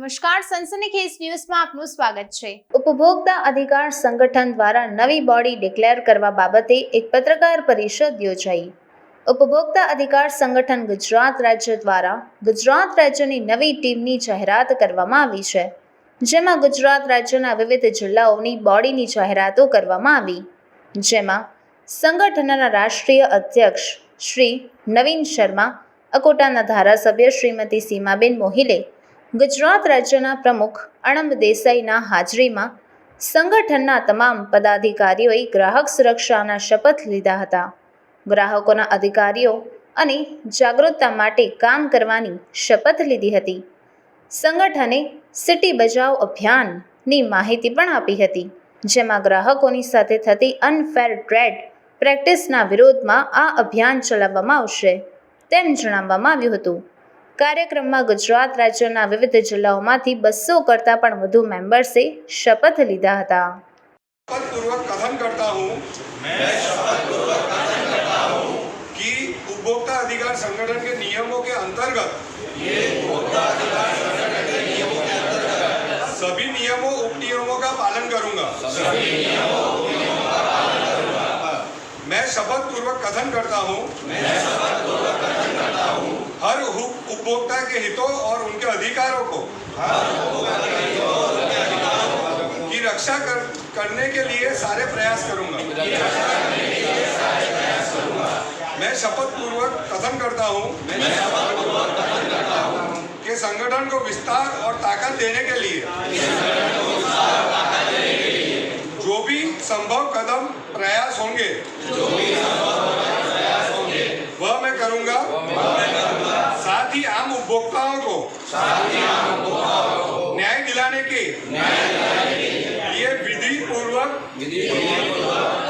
નમસ્કાર, સનસનીખેજ ન્યૂઝમાં આપનું સ્વાગત છે। ઉપભોક્તા અધિકાર સંગઠન દ્વારા નવી બોડી ડિક્લેર કરવા બાબતે એક પત્રકાર પરિષદ યોજાઈ। ઉપભોક્તા અધિકાર સંગઠન ગુજરાત રાજ્ય દ્વારા ગુજરાત રાજ્યની નવી ટીમની જાહેરાત કરવામાં આવી છે, જેમાં ગુજરાત રાજ્યના વિવિધ જિલ્લાઓની બોડીની જાહેરાતો કરવામાં આવી, જેમાં સંગઠનના રાષ્ટ્રીય અધ્યક્ષ શ્રી નવીન શર્મા, અકોટાના ધારાસભ્ય શ્રીમતી સીમાબેન મોહિલે, ગુજરાત રાજ્યના પ્રમુખ અણબ દેસાઈના હાજરીમાં સંગઠનના તમામ પદાધિકારીઓએ ગ્રાહક સુરક્ષાના શપથ લીધા હતા। ગ્રાહકોના અધિકારીઓ અને જાગૃતતા માટે કામ કરવાની શપથ લીધી હતી। સંગઠને સિટી બચાવ અભિયાનની માહિતી પણ આપી હતી, જેમાં ગ્રાહકોની સાથે થતી અનફેર ટ્રેડ પ્રેક્ટિસના વિરોધમાં આ અભિયાન ચલાવવામાં આવશે તેમ જણાવવામાં આવ્યું હતું। કાર્યક્રમમાં ગુજરાત રાજ્યના વિવિધ જિલ્લાઓમાંથી 200 કરતાં પણ વધુ મેમ્બર્સે શપથ લીધા હતા। शपथपूर्वक कथन करता हूँ कि उपभोक्ता अधिकार संगठन के नियमों के अंतर्गत सभी नियमों उप नियमों का पालन करूंगा। मैं शपथपूर्वक कथन करता हूँ हर उपभोक्ता के हितों और उनके अधिकारों को की रक्षा करने के लिए सारे प्रयास करूंगा। मैं शपथपूर्वक कथन करता हूँ कि संगठन को विस्तार और ताकत देने के लिए जो भी संभव कदम प्रयास होंगे वह मैं करूंगा। साथ ही आम उपभोक्ताओं को न्याय दिलाने के लिए विधि पूर्वक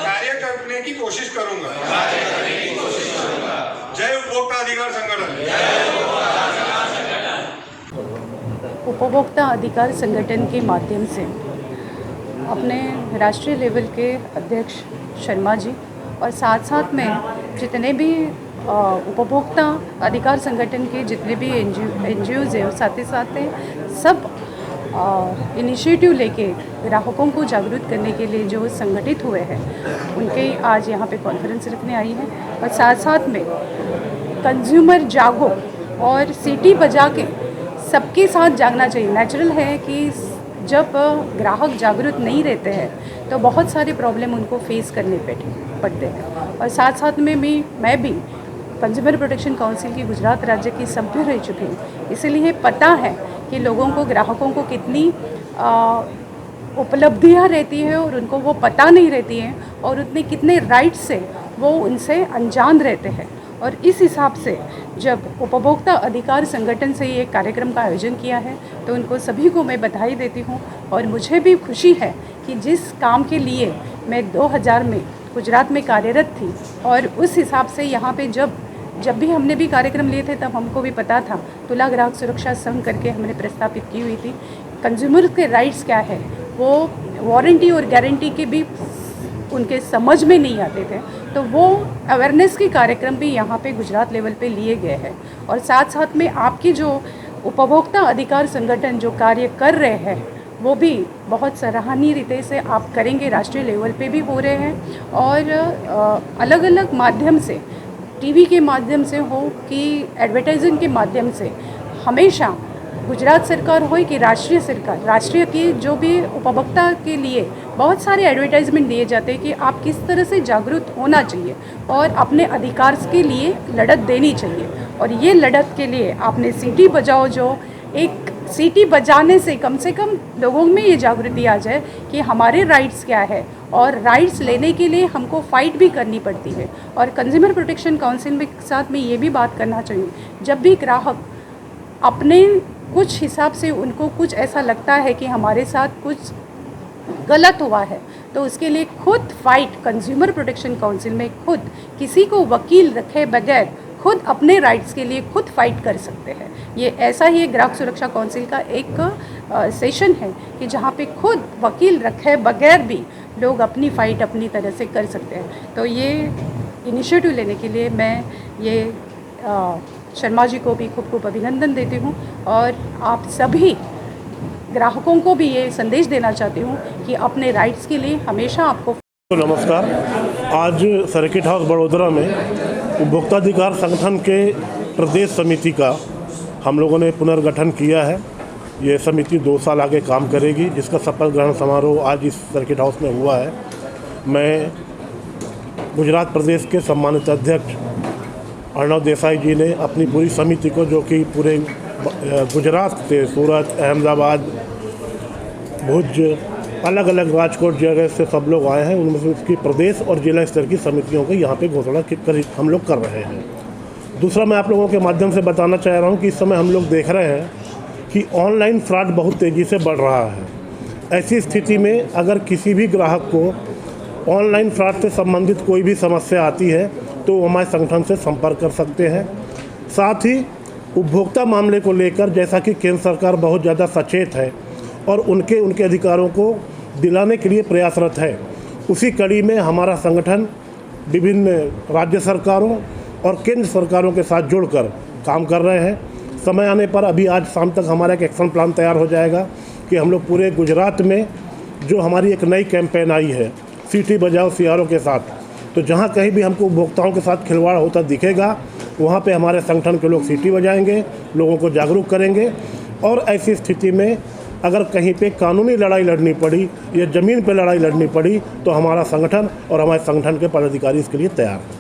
कार्य करने की कोशिश करूंगा। जय उपभोक्ता अधिकार संगठन। उपभोक्ता अधिकार संगठन के माध्यम से अपने राष्ट्रीय लेवल के अध्यक्ष शर्मा जी और साथ साथ में जितने भी उपभोक्ता अधिकार संगठन के जितने भी एनजीओज़ हैं, साथ ही साथ सब इनिशिएटिव लेके ग्राहकों को जागरूक करने के लिए जो संगठित हुए हैं, उनके आज यहाँ पे कॉन्फ्रेंस रखने आई है। और साथ साथ में कंज्यूमर जागो और सिटी बजा के सबके साथ जागना चाहिए। नेचुरल है कि जब ग्राहक जागरूक नहीं रहते हैं तो बहुत सारे प्रॉब्लम उनको फेस करने पड़ते हैं। और साथ साथ में मैं भी कंज्यूमर प्रोटेक्शन काउंसिल की गुजरात राज्य की सभ्य रह चुकी हूँ, इसलिए पता है कि लोगों को, ग्राहकों को कितनी उपलब्धियाँ रहती है और उनको वो पता नहीं रहती हैं और उतने कितने राइट्स से वो उनसे अनजान रहते हैं। और इस हिसाब से जब उपभोक्ता अधिकार संगठन से ये कार्यक्रम का आयोजन किया है तो उनको सभी को मैं बधाई देती हूँ। और मुझे भी खुशी है कि जिस काम के लिए मैं 2000 में गुजरात में कार्यरत थी और उस हिसाब से यहाँ पे जब भी हमने भी कार्यक्रम लिए थे तब हमको भी पता था, तुला ग्राहक सुरक्षा संघ करके हमने प्रस्तापित की हुई थी। कंज्यूमर के राइट्स क्या है वो वारंटी और गारंटी के भी उनके समझ में नहीं आते थे, तो वो अवेयरनेस के कार्यक्रम भी यहाँ पे गुजरात लेवल पे लिए गए हैं। और साथ साथ में आपकी जो उपभोक्ता अधिकार संगठन जो कार्य कर रहे हैं वो भी बहुत सराहनीय रीते से आप करेंगे, राष्ट्रीय लेवल पे भी हो रहे हैं। और अलग अलग माध्यम से, टीवी के माध्यम से हो कि एडवर्टाइजिंग के माध्यम से हमेशा गुजरात सरकार हो कि राष्ट्रीय सरकार, राष्ट्रीय की जो भी उपभोक्ता के लिए बहुत सारे एडवर्टाइजमेंट दिए जाते हैं कि आप किस तरह से जागरूक होना चाहिए और अपने अधिकार के लिए लड़त देनी चाहिए। और ये लड़त के लिए आपने सीटी बजाओ, जो एक सीटी बजाने से कम लोगों में ये जागृति आ जाए कि हमारे राइट्स क्या है और राइट्स लेने के लिए हमको फ़ाइट भी करनी पड़ती है। और कंज्यूमर प्रोटेक्शन काउंसिल के साथ में ये भी बात करना चाहिए, जब भी ग्राहक अपने कुछ हिसाब से उनको कुछ ऐसा लगता है कि हमारे साथ कुछ गलत हुआ है तो उसके लिए खुद फाइट, कंज्यूमर प्रोटेक्शन काउंसिल में खुद किसी को वकील रखे बगैर खुद अपने राइट्स के लिए खुद फाइट कर सकते हैं। ये ऐसा ही ग्राहक सुरक्षा काउंसिल का एक सेशन है कि जहाँ पे खुद वकील रखे बगैर भी लोग अपनी फ़ाइट अपनी तरह से कर सकते हैं। तो ये इनिशिएटिव लेने के लिए मैं ये शर्मा जी को भी खूब खूब अभिनंदन देती हूँ। और आप सभी ग्राहकों को भी ये संदेश देना चाहती हूँ कि अपने राइट्स के लिए हमेशा आपको। तो नमस्कार। आज सर्किट हाउस बड़ोदरा में उपभोक्ता अधिकार संगठन के प्रदेश समिति का हम लोगों ने पुनर्गठन किया है। ये समिति 2 साल आगे काम करेगी, जिसका शपथ ग्रहण समारोह आज इस सर्किट हाउस में हुआ है। मैं गुजरात प्रदेश के सम्मानित अध्यक्ष अर्णव देसाई जी ने अपनी पूरी समिति को, जो कि पूरे गुजरात से सूरत, अहमदाबाद, भुज, अलग अलग राजकोट जगह से सब लोग आए हैं, उनमें से उसकी प्रदेश और जिला स्तर की समितियों को यहाँ पे घोषणा हम लोग कर रहे हैं। दूसरा, मैं आप लोगों के माध्यम से बताना चाह रहा हूँ कि इस समय हम लोग देख रहे हैं कि ऑनलाइन फ्रॉड बहुत तेज़ी से बढ़ रहा है। ऐसी स्थिति में अगर किसी भी ग्राहक को ऑनलाइन फ्रॉड से संबंधित कोई भी समस्या आती है तो वो हमारे संगठन से संपर्क कर सकते हैं। साथ ही उपभोक्ता मामले को लेकर, जैसा कि केंद्र सरकार बहुत ज़्यादा सचेत है और उनके अधिकारों को दिलाने के लिए प्रयासरत है, उसी कड़ी में हमारा संगठन विभिन्न राज्य सरकारों और केंद्र सरकारों के साथ जुड़कर काम कर रहे हैं। समय आने पर अभी आज शाम तक हमारा एक एक्शन प्लान तैयार हो जाएगा कि हम लोग पूरे गुजरात में, जो हमारी एक नई कैंपेन आई है सीटी बजाओ सीआरओ के साथ, तो जहाँ कहीं भी हमको उपभोक्ताओं के साथ खिलवाड़ होता दिखेगा वहाँ पे हमारे संगठन के लोग सीटी बजाएंगे, लोगों को जागरूक करेंगे। और ऐसी स्थिति में अगर कहीं पे कानूनी लड़ाई लड़नी पड़ी या ज़मीन पे लड़ाई लड़नी पड़ी तो हमारा संगठन और हमारे संगठन के पदाधिकारी इसके लिए तैयार हैं।